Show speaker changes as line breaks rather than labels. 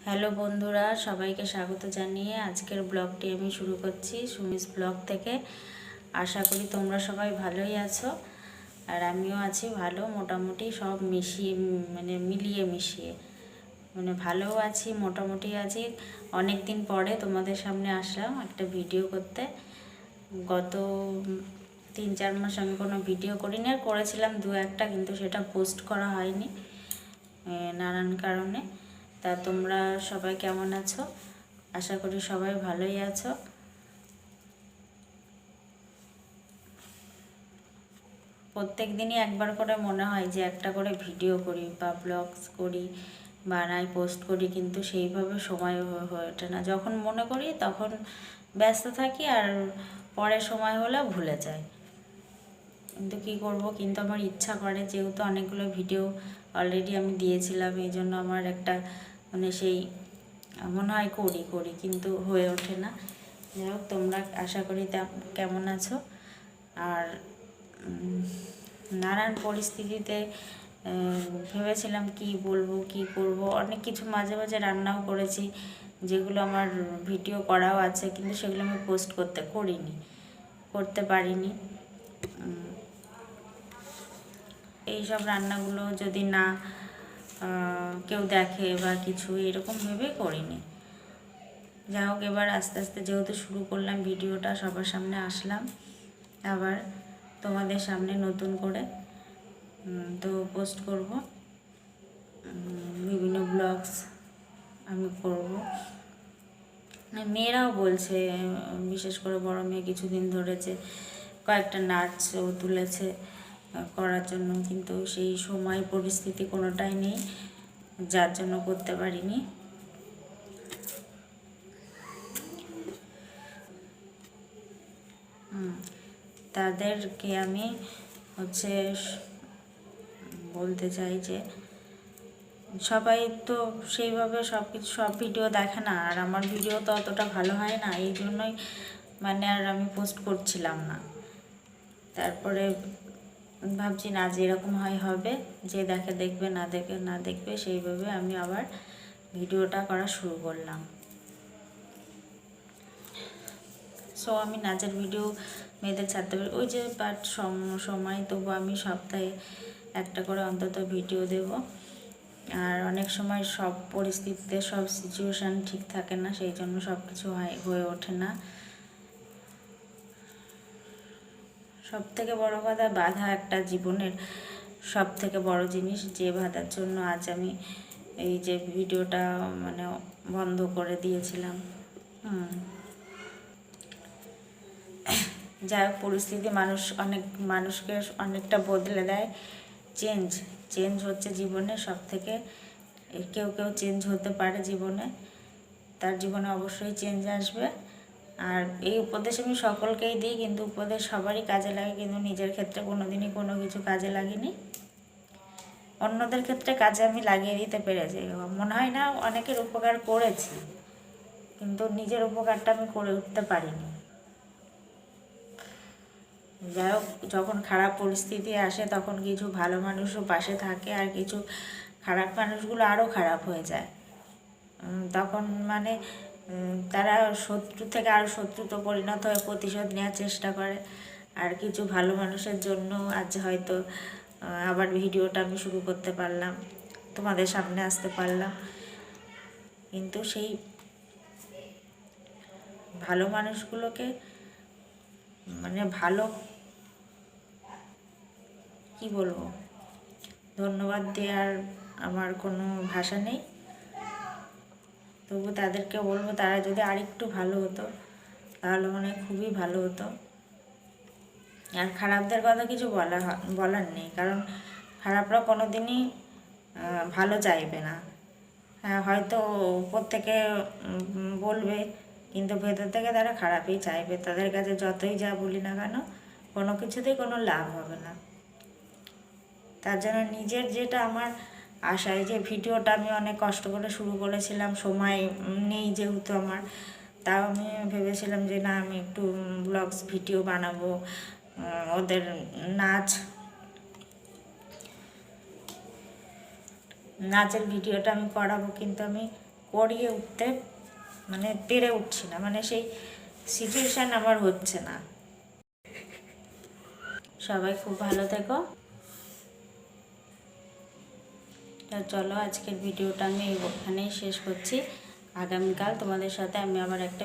Hello বন্ধুরা, সবাইকে স্বাগত জানিয়ে আজকের ব্লগটি আমি শুরু করছি সুমিস ব্লগ থেকে। আশা করি তোমরা সবাই ভালোই আছো, আর আমিও আছি ভালো, মোটামুটি সব মিলিয়ে মিশিয়ে ভালোও আছি, মোটামুটি আছি। অনেক দিন পরে তোমাদের সামনে আসলাম একটা ভিডিও করতে। গত 3-4 মাস আমি কোনো ভিডিও করিনি, আর করেছিলাম দু একটা, কিন্তু সেটা পোস্ট করা হয়নি নানান কারণে। তা তোমরা সবাই কেমন আছো? আশা করি সবাই ভালোই আছো। প্রত্যেক দিনই একবার করে মনে হয় যে একটা করে ভিডিও করি বা ব্লগস করি, বানাই, পোস্ট করি, কিন্তু সেইভাবে সময় হয়ে ওঠে না। যখন মনে করি তখন ব্যস্ত থাকি, আর পরে সময় হলে ভুলে যাই। কিন্তু কী করবো, কিন্তু আমার ইচ্ছা করে, যেহেতু অনেকগুলো ভিডিও অলরেডি আমি দিয়েছিলাম, এই জন্য আমার একটা সেই মনে হয় করি কিন্তু হয়ে ওঠে না। যাই হোক, তোমরা আশা করি কেমন আছো। আর নানান পরিস্থিতিতে ভেবেছিলাম কি বলবো, কি করব, অনেক কিছু মাঝে মাঝে রান্নাও করেছি, যেগুলো আমার ভিডিও করাও আছে, কিন্তু সেগুলো আমি পোস্ট করতে পারিনি। এইসব রান্নাগুলো যদি না কেউ দেখে বা কিছু, এরকম ভেবে করিনি। যাই হোক, এবার আস্তে আস্তে যেহেতু শুরু করলাম ভিডিওটা, সবার সামনে আসলাম আবার তোমাদের সামনে নতুন করে, তো পোস্ট করব, বিভিন্ন ব্লগস আমি করব। মেয়েরাও বলছে, বিশেষ করে বড় মেয়ে কিছুদিন ধরেছে, কয়েকটা নাচও তুলেছে করার জন্য, কিন্তু সেই সময় পরিস্থিতি কোনোটাই নেই, যার জন্য করতে পারিনি। তাদেরকে আমি বলতে চাই যে সবাই তো সেইভাবে সব ভিডিও দেখে না, আর আমার ভিডিও তো অতটা ভালো হয় না, এই জন্যই আর আমি পোস্ট করছিলাম না। তারপরে ভাবছি না, যেরকম হবে, যে দেখবে, না দেখবে, সেইভাবে আমি আবার ভিডিওটা করা শুরু করলাম। সো আমি নাচের ভিডিও মেয়েদের ছাড়তে পারি, ওই যে বাট সময়, তবু আমি সপ্তাহে একটা করে অন্তত ভিডিও দেব। আর অনেক সময় সব পরিস্থিতিতে সব সিচুয়েশান ঠিক থাকে না, সেই জন্য সব কিছু হয়ে ওঠে না। সব থেকে বড় কথা, বাধা একটা জীবনের সব থেকে বড় জিনিস, যে বাধার জন্য আজ আমি এই যে ভিডিওটা বন্ধ করে দিয়েছিলাম। যাই হোক, পরিস্থিতি মানুষকে অনেকটা বদলে দেয়। চেঞ্জ হচ্ছে জীবনে সব থেকে। কেউ চেঞ্জ হতে পারে জীবনে, তার জীবনে অবশ্যই চেঞ্জ আসবে। আর এই উপদেশ আমি সকলকেই দিই, কিন্তু উপদেশ সবারই কাজে লাগে, কিন্তু নিজের ক্ষেত্রে কোনোদিনই কোনো কিছু কাজে লাগেনি। অন্যদের ক্ষেত্রে কাজে আমি লাগিয়ে দিতে পেরেছি, মনে হয় না অনেকের উপকার করেছি, কিন্তু নিজের উপকারটা আমি করে উঠতে পারিনি। যাই হোক, যখন খারাপ পরিস্থিতি আসে তখন কিছু ভালো মানুষও পাশে থাকে, আর কিছু খারাপ মানুষগুলো আরও খারাপ হয়ে যায়। তখন তারা শত্রু থেকে আরও শত্রুতে পরিণত হয়ে প্রতিশোধ নেওয়ার চেষ্টা করে। আর কিছু ভালো মানুষের জন্য আজ হয়তো আবার ভিডিওটা আমি শুরু করতে পারলাম, তোমাদের সামনে আসতে পারলাম। কিন্তু সেই ভালো মানুষগুলোকে ভালো কি বলবো, ধন্যবাদ দেওয়ার আমার কোনো ভাষা নেই। তবু তাদেরকে বলবো, তারা যদি আরেকটু ভালো হতো তাহলে খুবই ভালো হতো। আর খারাপদের কথা কিছু বলার নেই, কারণ খারাপরা কোনো দিনই ভালো চাইবে না। হ্যাঁ, হয়তো উপর থেকে বলবে, কিন্তু ভেতর থেকে তারা খারাপই চাইবে। তাদের কাছে যতই যা বলি না কেন, কোনো কিছুতেই কোনো লাভ হবে না। তার জন্য নিজের যেটা আমার আশা, এই যে ভিডিওটা আমি অনেক কষ্ট করে শুরু করেছিলাম, সময় নেই যেহেতু আমার, তাও আমি ভেবেছিলাম যে না, আমি একটু ব্লগস ভিডিও বানাবো, ওদের নাচের ভিডিওটা আমি করাবো, কিন্তু আমি পড়িয়ে উঠতে মানে পেরে উঠছি না, মানে সেই সিচুয়েশান আমার হচ্ছে না। সবাই খুব ভালো থেকো। তো চলো আজকের ভিডিওটা আমি এখানেই শেষ করছি। আগামীকাল তোমাদের সাথে আমি আবার একটা